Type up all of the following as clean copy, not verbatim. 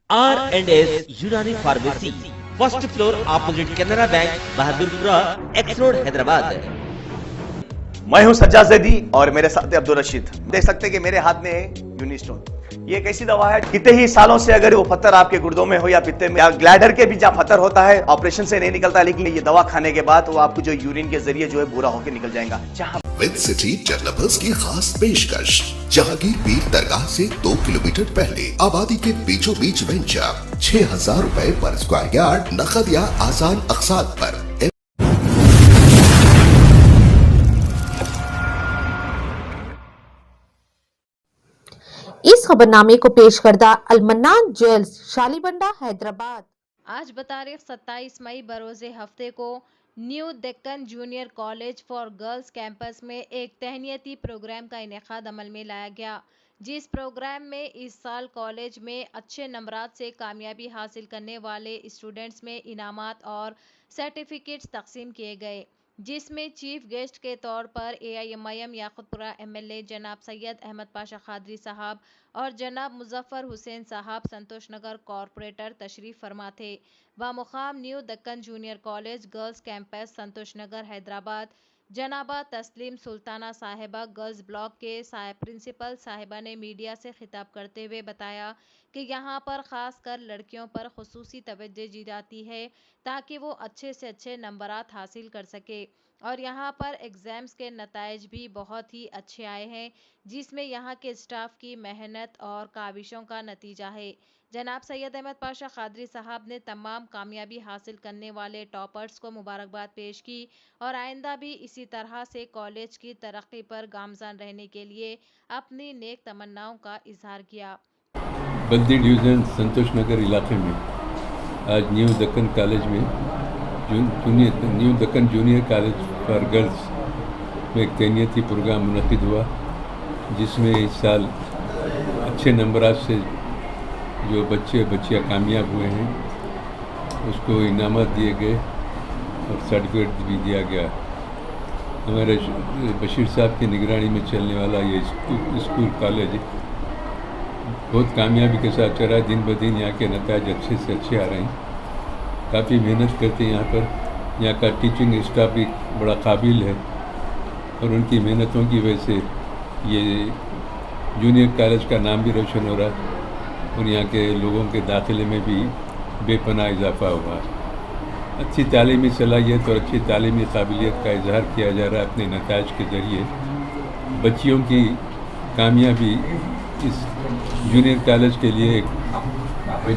R&S यूनानी pharmacy, first floor opposite Canara bank, Bahadurpura, x road, Hyderabad. मैं हूं सज्जाद जैदी और मेरे साथ है अब्दुल रशीद। देख सकते हैं कि मेरे हाथ में है यूनिस्टोन। ये एक ऐसी दवा है, कितने ही सालों से अगर वो पत्थर आपके गुर्दों में हो या पित्ते में या ग्लैडर के भी जहाँ पत्थर होता है, ऑपरेशन से नहीं निकलता, लेकिन ये दवा खाने के बाद वो आपको जो यूरिन के जरिए जो है बुरा होकर निकल जाएगा। जहाँ विद सिटी डेवलपर्स की खास पेशकश, जहांगीर पीर दरगाह से 2 किलोमीटर पहले आबादी के बीचों बीच वेंचर 6,000 रुपए पर स्क्वायर यार्ड, नकद या आसान अकसाद पर। इस खबरनामे को पेश करदा अलमन्नान ज्वेल्स, शालीबंडा, हैदराबाद। आज बतारीख 27 मई बरोज़े हफ्ते को new Deccan junior college for girls campus में एक तहनीती प्रोग्राम का इनेकाद अमल में लाया गया, जिस प्रोग्राम में इस साल कॉलेज में अच्छे नंबरात से कामयाबी हासिल करने वाले स्टूडेंट्स में इनामात और सर्टिफिकेट्स तकसीम किए गए, जिसमें चीफ गेस्ट के तौर पर AIMIM याकुतपुरा MLA जनाब सैयद अहमद पाशा खादरी साहब और जनाब मुजफ्फर हुसैन साहब संतोष नगर कॉरपोरेटर तशरीफ फरमा थे। बामुकाम new Deccan junior college girls campus Santosh Nagar Hyderabad जनाबा तस्लीम सुल्ताना साहिबा गर्ल्स ब्लॉक के प्रिंसिपल साहिबा ने मीडिया से खिताब करते हुए बताया कि यहाँ पर ख़ास कर लड़कियों पर खुसूसी तवज्जो दी जाती है ताकि वो अच्छे से अच्छे नंबरात हासिल कर सके, और यहाँ पर एग्ज़ाम्स के नताइज भी बहुत ही अच्छे आए हैं, जिसमें यहाँ के स्टाफ की मेहनत और काविशों का नतीजा है। जनाब सैयद अहमद पाशा खादरी साहब ने तमाम कामयाबी हासिल करने वाले टॉपर्स को मुबारकबाद पेश की और आइंदा भी इसी तरह से कॉलेज की तरक्की पर गामज़न रहने के लिए अपनी नेक तमन्नाओं का इजहार किया। बल्दी डिवीज़न संतोष नगर इलाके में आज न्यू दक्कन कॉलेज में new Deccan junior college for girls में एक तहनीती प्रोग्राम मुनक़िद हुआ, जिसमें इस साल अच्छे नंबरात से जो बच्चियाँ कामयाब हुए हैं उसको इनामत दिए गए और सर्टिफिकेट भी दिया गया। हमारे बशीर साहब की निगरानी में चलने वाला ये स्कूल कॉलेज बहुत कामयाबी के साथ चल रहा है। दिन ब दिन यहाँ के नताज अच्छे से अच्छे आ रहे हैं। काफ़ी मेहनत करते हैं यहाँ पर। यहाँ का टीचिंग स्टाफ भी बड़ा काबिल है और उनकी मेहनतों की वजह से ये जूनियर कॉलेज का नाम भी रोशन हो रहा है और यहाँ के लोगों के दाखिले में भी बेपनाह इजाफा हुआ है। अच्छी तालीमी सलाहियत और अच्छी तालीमी काबिलियत का इजहार किया जा रहा है अपने नताज के ज़रिए। बच्चियों की कामयाबी इस जूनियर कॉलेज के लिए एक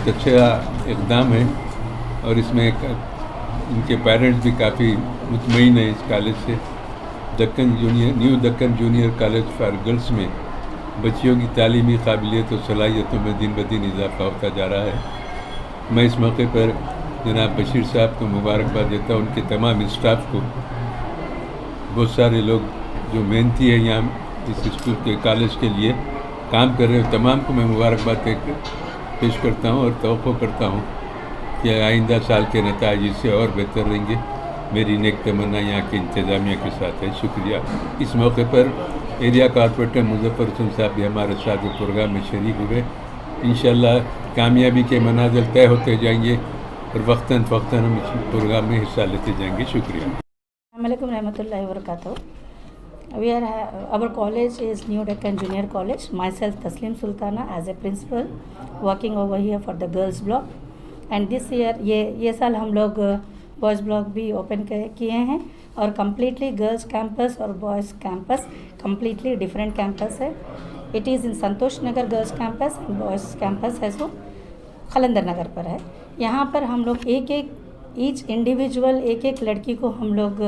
अच्छा इक़दाम है और इसमें इनके पेरेंट्स भी काफ़ी मुतमईन हैं इस कॉलेज से। New Deccan junior college for girls में बच्चियों की तालीमी काबिलियत और सलाहियतों में दिन ब दिन इजाफा होता जा रहा है। मैं इस मौके पर जनाब बशीर साहब को मुबारकबाद देता हूँ, उनके तमाम स्टाफ को। बहुत सारे लोग जो मेहनती हैं यहाँ इस स्कूल के कॉलेज के लिए काम कर रहे हैं, तमाम को मैं मुबारकबाद पेश करता हूँ और तवक्को करता हूँ कि आइंदा साल के नताइज इससे और बेहतर रहेंगे। मेरी नेक तमन्ना यहाँ के इंतज़ामिया के साथ है। शुक्रिया। इस मौके पर एरिया कॉरपोरेटर मुजफ्फर हुसैन साहब भी हमारे साथ प्रोग्राम में शरीक हुए। इंशाअल्लाह कामयाबी के मनाज़िल तय होते जाएंगे और वक्तन फ़क्तन हम इस प्रोग्राम में हिस्सा लेते जाएंगे। शुक्रिया। अस्सलाम वालेकुम रहमतुल्लाहि व बरकातहू। Our college is New Deccan Junior College. Myself Taslim Sultana as a principal working over here for the girls block. And this year ये साल हम लोग बॉयज़ ब्लॉक भी ओपन किए हैं और कम्प्लीटली गर्ल्स कैंपस और boys campus completely different campus है। It is in Santosh Nagar girls campus and boys campus है सो खलंदर नगर पर है। यहाँ पर हम लोग ईच इंडिविजुअल एक लड़की को हम लोग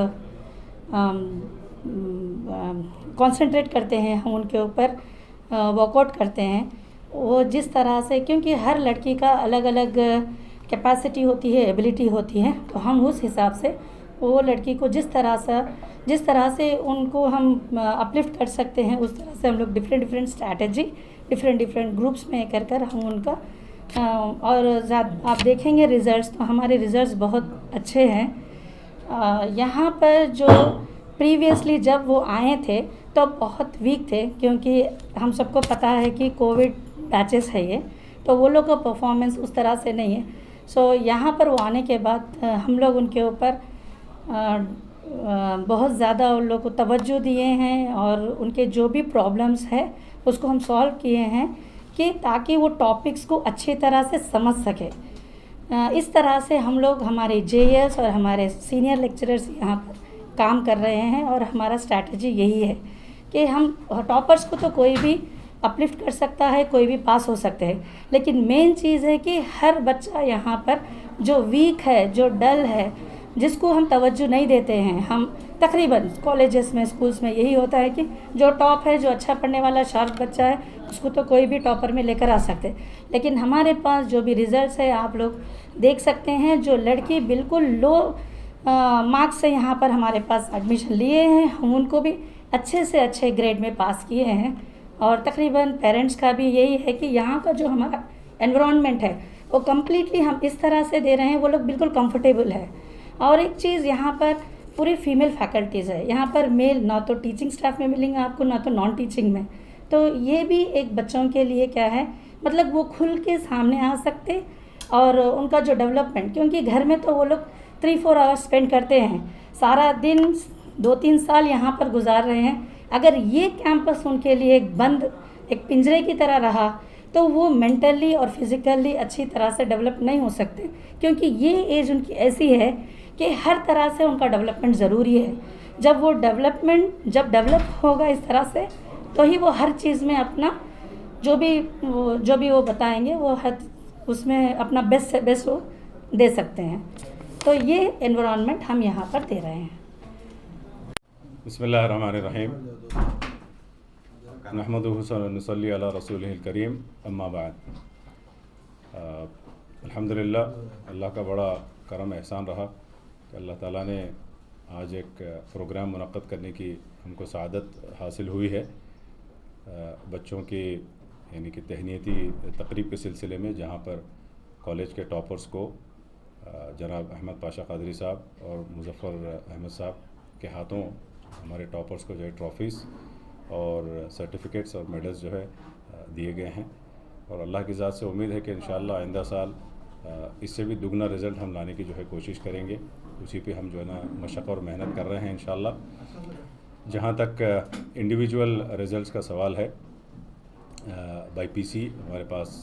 कंसंट्रेट करते हैं, हम उनके ऊपर वर्कआउट करते हैं। वो जिस तरह से, क्योंकि हर लड़की का अलग अलग कैपेसिटी होती है, एबिलिटी होती है, तो हम उस हिसाब से वो लड़की को जिस तरह से उनको हम अपलिफ्ट कर सकते हैं, उस तरह से हम लोग डिफरेंट स्ट्रैटेजी डिफरेंट ग्रुप्स में कर हम उनका और आप देखेंगे रिज़ल्ट्स, तो हमारे रिज़ल्ट्स बहुत अच्छे हैं। यहाँ पर जो प्रीवियसली जब वो आए थे तो बहुत वीक थे, क्योंकि हम सबको पता है कि कोविड बैचेस है ये, تو وہ لوگ کا परफॉर्मेंस उस तरह से नहीं है. सो यहाँ पर वो आने के बाद हम लोग उनके ऊपर बहुत ज़्यादा उन लोग को तवज्जो दिए हैं और उनके जो भी प्रॉब्लम्स है उसको हम सॉल्व किए हैं कि ताकि वो टॉपिक्स को अच्छी तरह से समझ सके. इस तरह से हम लोग हमारे JS और हमारे सीनियर लेक्चरर्स यहाँ पर काम कर रहे हैं और हमारा स्ट्रैटेजी यही है कि हम टॉपर्स को तो कोई भी अपलिफ्ट कर सकता है, कोई भी पास हो सकते हैं, लेकिन मेन चीज़ है कि हर बच्चा यहाँ पर जो वीक है, जो डल है, जिसको हम तवज्जो नहीं देते हैं, हम तकरीबन कॉलेजेस में, स्कूल्स में यही होता है कि जो टॉप है, जो अच्छा पढ़ने वाला शार्प बच्चा है, उसको तो कोई भी टॉपर में लेकर आ सकते हैं. लेकिन हमारे पास जो भी रिज़ल्ट्स है आप लोग देख सकते हैं, जो लड़की बिल्कुल लो मार्क्स से यहाँ पर हमारे पास एडमिशन लिए हैं, हम उनको भी अच्छे से अच्छे ग्रेड में पास किए हैं. और तकरीबन पेरेंट्स का भी यही है कि यहाँ का जो हमारा एनवायरनमेंट है वो कम्प्लीटली हम इस तरह से दे रहे हैं, वो लोग बिल्कुल कंफर्टेबल है. और एक चीज़ यहाँ पर पूरी फीमेल फैकल्टीज़ है, यहाँ पर मेल ना तो टीचिंग स्टाफ में मिलेंगे आपको, ना तो नॉन टीचिंग में. तो ये भी एक बच्चों के लिए क्या है, मतलब वो खुल के सामने आ सकते और उनका जो डेवलपमेंट, क्योंकि घर में तो वो लोग 3-4 आवर्स स्पेंड करते हैं, सारा दिन 2-3 साल यहाँ पर गुजार रहे हैं. अगर ये कैंपस उनके लिए एक बंद, एक पिंजरे की तरह रहा तो वो मेंटली और फिज़िकली अच्छी तरह से डेवलप नहीं हो सकते, क्योंकि ये एज उनकी ऐसी है कि हर तरह से उनका डेवलपमेंट ज़रूरी है. जब वो डेवलप होगा इस तरह से तो ही वो हर चीज़ में अपना जो भी वो बताएंगे वो हर उसमें अपना बेस्ट से बेस्ट वो दे सकते हैं. तो ये एनवायरनमेंट हम यहाँ पर दे रहे हैं. बिस्मिल्लाहिर्रहमानिर्रहीम. नहमदुहु व नसल्ली अला रसूलिहिल करीम. अम्मा बाद. अल्हम्दुलिल्लाह, अल्लाह का बड़ा करम एहसान रहा कि अल्लाह ताला ने आज एक प्रोग्राम मुनक़्क़द करने की हमको सआदत हासिल हुई है बच्चों की यानी कि तहनीती तक़रीब के सिलसिले में, जहाँ पर कॉलेज के टॉपर्स को जनाब अहमद पाशा क़ादरी साहब और मुज़फ़्फ़र अहमद साहब के हाथों हमारे टॉपर्स को जो है ट्रॉफ़ीज़ और सर्टिफ़िकेट्स और मेडल्स जो है दिए गए हैं. और अल्लाह की ज़ात से उम्मीद है कि इंशाअल्लाह आइंदा साल इससे भी दुगना रिज़ल्ट हम लाने की जो है कोशिश करेंगे. उसी पे हम जो है ना मशक़्क़त और मेहनत कर रहे हैं इंशाअल्लाह. जहाँ तक इंडिविजुअल रिज़ल्ट्स का सवाल है, बाई PC हमारे पास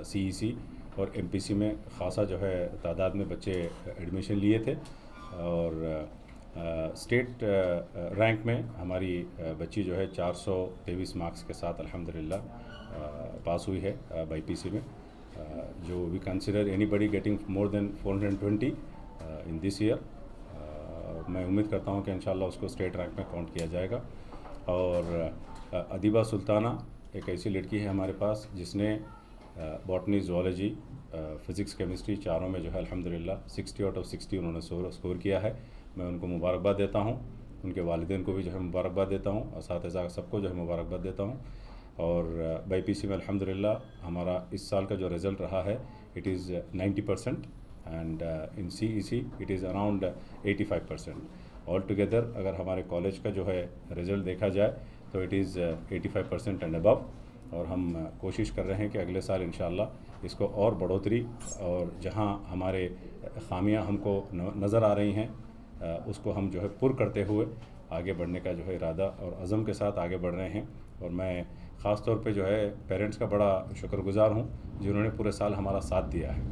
CEC और MPC में ख़ासा जो है तादाद में बच्चे एडमिशन लिए थे और स्टेट रैंक में हमारी बच्ची जो है 423 मार्क्स के साथ अल्हम्दुलिल्लाह पास हुई है बाई PC में. जो we consider anybody getting more than 420 in this year. मैं उम्मीद करता हूँ कि इंशाअल्लाह उसको स्टेट रैंक में काउंट किया जाएगा. और अदीबा सुल्ताना एक ऐसी लड़की है हमारे पास जिसने बॉटनी, ज़ूलॉजी, फ़िज़िक्स, केमिस्ट्री चारों में जो है अल्हम्दुलिल्लाह 60 आउट ऑफ 60 उन्होंने स्कोर किया है. मैं उनको मुबारकबाद देता हूँ, उनके वालिदैन को भी जो है मुबारकबाद देता हूँ, असातिज़ा सबको जो है मुबारकबाद देता हूँ. और बाई PC में अल्हम्दुलिल्लाह हमारा इस साल का जो रिज़ल्ट रहा है it is 90% and in CEC it is around 85%. All together अगर हमारे कॉलेज का जो है रिज़ल्ट देखा जाए तो इट इज़ 85% एंड अबव. और हम कोशिश कर रहे हैं कि अगले साल इंशाअल्लाह इसको और बढ़ोतरी और जहां हमारे खामियां हमको नज़र आ रही हैं उसको हम जो है पुर करते हुए आगे बढ़ने का जो है इरादा और अज़म के साथ आगे बढ़ रहे हैं. और मैं ख़ास तौर पे जो है पेरेंट्स का बड़ा शुक्रगुज़ार हूं जिन्होंने पूरे साल हमारा साथ दिया है.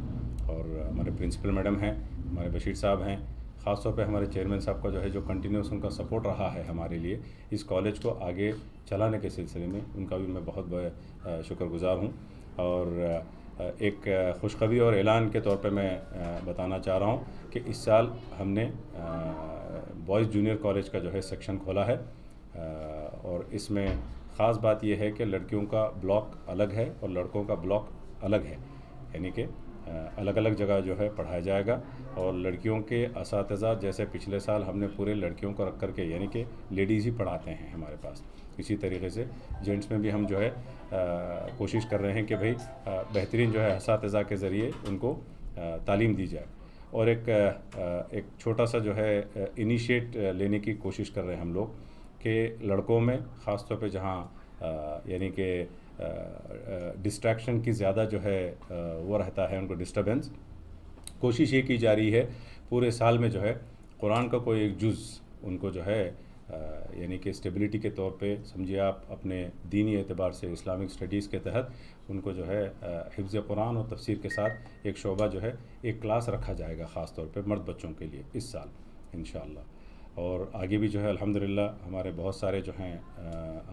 और हमारे प्रिंसिपल मैडम हैं, हमारे बशीर साहब हैं, ख़ास तौर पे हमारे चेयरमैन साहब का जो है जो कंटिन्यूस उनका सपोर्ट रहा है हमारे लिए इस कॉलेज को आगे चलाने के सिलसिले में, उनका भी मैं बहुत शुक्रगुज़ार हूँ. और एक खुशखबरी और ऐलान के तौर पे मैं बताना चाह रहा हूँ कि इस साल हमने बॉयज़ जूनियर कॉलेज का जो है सेक्शन खोला है. और इसमें ख़ास बात यह है कि लड़कियों का ब्लॉक अलग है और लड़कों का ब्लॉक अलग है, यानी कि अलग अलग जगह जो है पढ़ाया जाएगा. और लड़कियों के असातिज़ा जैसे पिछले साल हमने पूरे लड़कियों को रख कर के यानी कि लेडीज़ ही पढ़ाते हैं हमारे पास, इसी तरीके से जेंट्स में भी हम जो है कोशिश कर रहे हैं कि भाई बेहतरीन जो है असातिज़ा के ज़रिए उनको तालीम दी जाए. और एक छोटा सा जो है इनिशिएट लेने की कोशिश कर रहे हैं हम लोग कि लड़कों में ख़ास तौर पे जहाँ यानी कि ڈسٹریکشن کی زیادہ جو ہے وہ رہتا ہے ان کو ڈسٹربنس. کوشش یہ کی جا رہی ہے پورے سال میں جو ہے قرآن کا کوئی ایک جز ان کو جو ہے یعنی کہ اسٹیبلٹی کے طور پہ سمجھیے آپ اپنے دینی اعتبار سے اسلامک اسٹڈیز کے تحت ان کو جو ہے حفظ قرآن اور تفسیر کے ساتھ ایک شعبہ جو ہے ایک کلاس رکھا جائے گا خاص طور پہ مرد بچوں کے لیے اس سال انشاءاللہ. اور آگے بھی جو ہے الحمدللہ ہمارے بہت سارے جو ہیں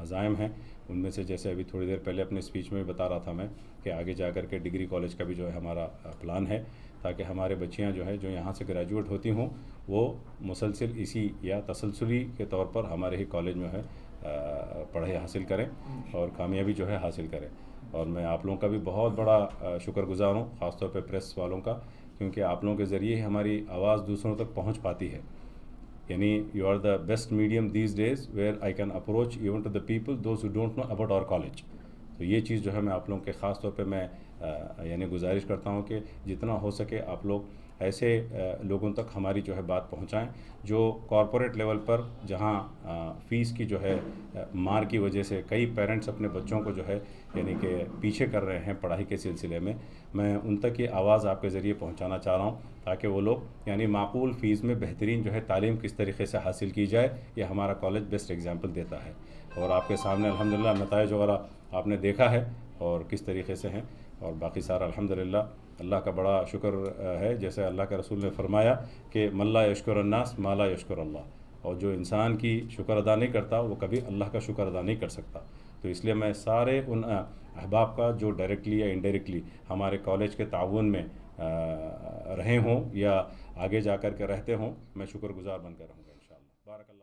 عزائم ہیں. ان میں سے جیسے ابھی تھوڑی دیر پہلے اپنے اسپیچ میں بتا رہا تھا میں کہ آگے جا کر کے ڈگری کالج کا بھی جو ہے ہمارا پلان ہے تاکہ ہمارے بچیاں جو ہے جو یہاں سے گریجویٹ ہوتی ہوں وہ مسلسل اسی یا تسلسلی کے طور پر ہمارے ہی کالج میں ہے پڑھائی حاصل کریں اور کامیابی جو ہے حاصل کریں. اور میں آپ لوگوں کا بھی بہت بڑا شکر گزار ہوں خاص طور پہ پریس والوں کا, کیونکہ آپ لوگوں کے ذریعے ہی ہماری آواز دوسروں تک پہنچ پاتی ہے. یعنی you are the best medium these days where I can approach even to the people those who don't know about our college. تو یہ چیز جو ہے میں آپ لوگوں کے خاص طور پہ میں یعنی گزارش کرتا ہوں کہ جتنا ہو سکے آپ لوگ ایسے لوگوں تک ہماری جو ہے بات پہنچائیں جو کارپوریٹ لیول پر جہاں فیس کی جو ہے مار کی وجہ سے کئی پیرنٹس اپنے بچوں کو جو ہے یعنی کہ پیچھے کر رہے ہیں پڑھائی کے سلسلے میں ان تک یہ آواز آپ کے ذریعے پہنچانا چاہ رہا ہوں تاکہ وہ لوگ یعنی معقول فیس میں بہترین جو ہے تعلیم کس طریقے سے حاصل کی جائے. یہ ہمارا کالج بیسٹ ایگزامپل دیتا ہے اور آپ کے سامنے الحمدللہ نتائج وغیرہ آپ نے دیکھا ہے اور کس طریقے سے ہیں. اور باقی سارا الحمدللہ اللہ کا بڑا شکر ہے, جیسے اللہ کے رسول نے فرمایا کہ من لا یشکر الناس ما لا یشکر اللہ, اور جو انسان کی شکر ادا نہیں کرتا وہ کبھی اللہ کا شکر ادا نہیں کر سکتا. تو اس لیے میں سارے ان احباب کا جو ڈائریکٹلی یا انڈائریکٹلی ہمارے کالج کے تعاون میں رہے ہوں یا آگے جا کر کے رہتے ہوں, میں شکر گزار بن کر رہوں گا انشاءاللہ. بارک اللہ.